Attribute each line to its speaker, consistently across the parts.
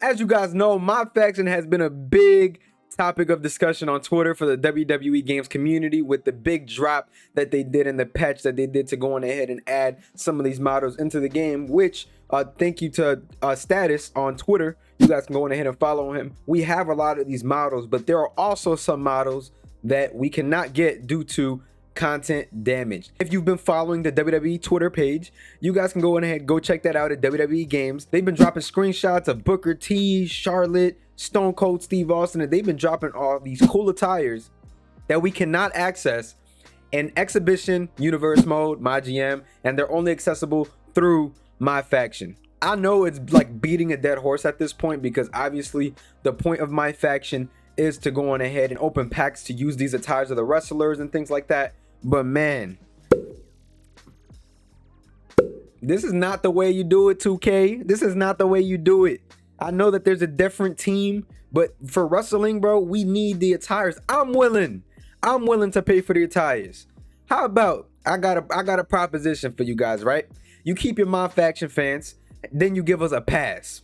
Speaker 1: As you guys know, MyFaction has been a big topic of discussion on Twitter for the WWE games community with the big drop that they did in the patch that they did to go on ahead and add some of these models into the game, which thank you to Status on Twitter. You guys can go on ahead and follow him. We have a lot of these models, but there are also some models that we cannot get due to content damage. If you've been following the WWE Twitter page, you guys can go ahead, go check that out at WWE Games. They've been dropping screenshots of Booker T, Charlotte, Stone Cold Steve Austin, and they've been dropping all these cool attires that we cannot access in Exhibition Universe mode, my GM, and they're only accessible through MyFaction. I know it's like beating a dead horse at this point because obviously the point of MyFaction is to go on ahead and open packs to use these attires of the wrestlers and things like that. But man, this is not the way you do it, 2K. This is not the way you do it. I know that there's a different team, but for wrestling, bro, we need the attires. I'm willing to pay for the attires. How about I got a proposition for you guys, right? You keep your MyFaction fans, then you give us a pass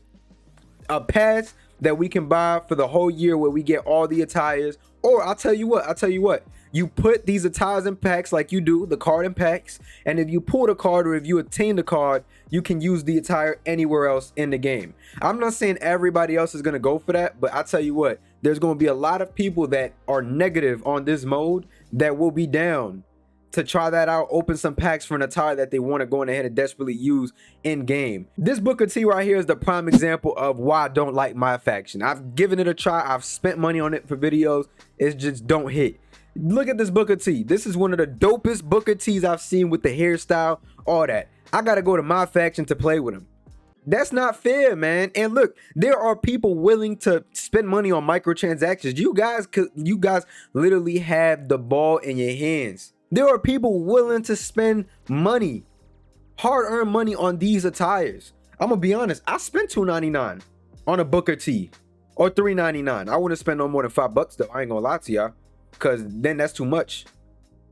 Speaker 1: that we can buy for the whole year where we get all the attires. Or I'll tell you what, you put these attires in packs like you do, the card in packs, and if you pull the card or if you attain the card, you can use the attire anywhere else in the game. I'm not saying everybody else is going to go for that, but I'll tell you what, there's going to be a lot of people that are negative on this mode that will be down to try that out, open some packs for an attire that they want to go ahead and desperately use in game. This Booker T right here is the prime example of why I don't like MyFaction. I've given it a try, I've spent money on it for videos, it just don't hit. Look at this Booker T. This is one of the dopest Booker T's I've seen with the hairstyle, all that. I gotta go to MyFaction to play with him. That's not fair, man. And look, there are people willing to spend money on microtransactions. You guys literally have the ball in your hands. There are people willing to spend money, hard-earned money on these attires. I'm gonna be honest, I spent $2.99 on a Booker T or $3.99. I wouldn't spend no more than $5 though. I ain't gonna lie to y'all, because then that's too much.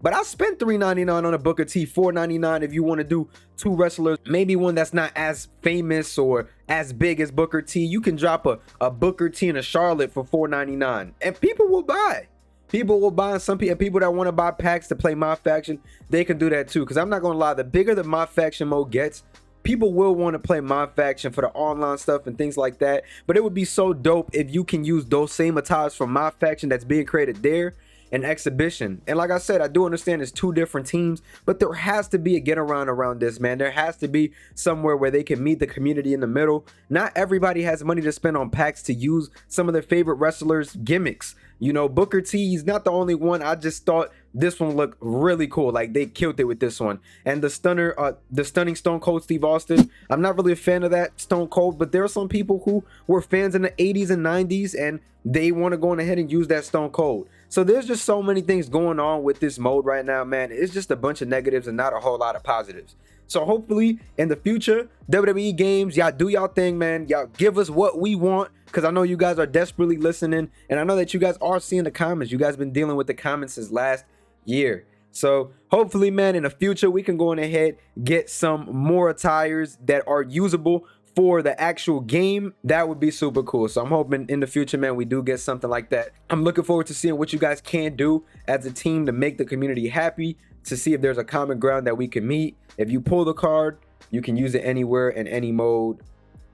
Speaker 1: But I spent $3.99 on a Booker T, $4.99 if you want to do two wrestlers, maybe one that's not as famous or as big as Booker T. You can drop a Booker T and a Charlotte for $4.99 and people will buy. People will buy. Some people that want to buy packs to play MyFaction, they can do that too. Because I'm not going to lie, the bigger the MyFaction mode gets, people will want to play MyFaction for the online stuff and things like that. But it would be so dope if you can use those same attires from MyFaction that's being created there in Exhibition. And like I said, I do understand it's two different teams, but there has to be a get around this, man. There has to be somewhere where they can meet the community in the middle. Not everybody has money to spend on packs to use some of their favorite wrestlers' gimmicks. You know, Booker T, he's not the only one. I just thought this one looked really cool. Like, they killed it with this one. And the stunning Stone Cold Steve Austin, I'm not really a fan of that Stone Cold, but there are some people who were fans in the 80s and 90s and they want to go ahead and use that Stone Cold. So there's just so many things going on with this mode right now, man. It's just a bunch of negatives and not a whole lot of positives. So hopefully in the future, WWE games, y'all do y'all thing, man. Y'all give us what we want, because I know you guys are desperately listening, and I know that you guys are seeing the comments. You guys been dealing with the comments since last year. So hopefully, man, in the future, we can go on ahead, get some more attires that are usable for the actual game. That would be super cool. So I'm hoping in the future, man, we do get something like that. I'm looking forward to seeing what you guys can do as a team to make the community happy, to see if there's a common ground that we can meet. If you pull the card, you can use it anywhere in any mode.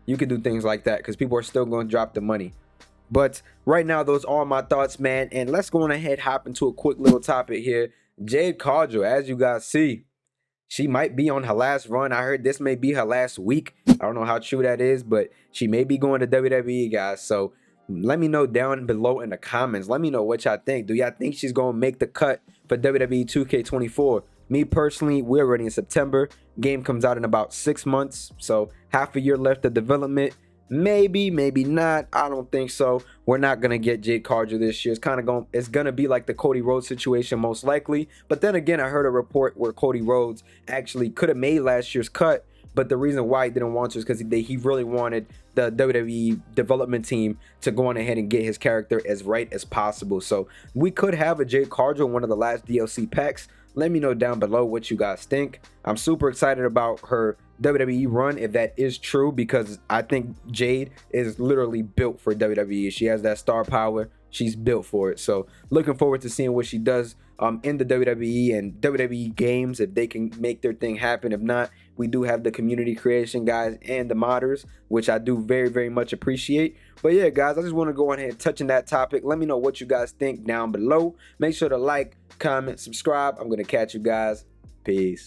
Speaker 1: You can do things like that because people are still going to drop the money. But right now, those are my thoughts, man. And let's go on ahead, hop into a quick little topic here. Jade Cargill, as you guys see, she might be on her last run. I heard this may be her last week. I don't know how true that is, but she may be going to WWE, guys. So let me know down below in the comments. Let me know what y'all think. Do y'all think she's going to make the cut for WWE 2K24? Me personally, we're already in September. Game comes out in about 6 months. So half a year left of development. Maybe, maybe not. I don't think so. We're not gonna get Jade Cargill this year. It's gonna be like the Cody Rhodes situation most likely. But then again, I heard a report where Cody Rhodes actually could have made last year's cut, but the reason why he didn't want to is because he really wanted the WWE development team to go on ahead and get his character as right as possible. So we could have a Jade Cargill in one of the last DLC packs. Let me know down below what you guys think. I'm super excited about her WWE run if that is true, because I think Jade is literally built for WWE. She has that star power. She's built for it. So looking forward to seeing what she does in the WWE and WWE games, if they can make their thing happen. If not, we do have the community creation guys and the modders, which I do very, very much appreciate. But yeah, guys, I just want to go ahead and touch on that topic. Let me know what you guys think down below. Make sure to like, comment, subscribe. I'm going to catch you guys. Peace.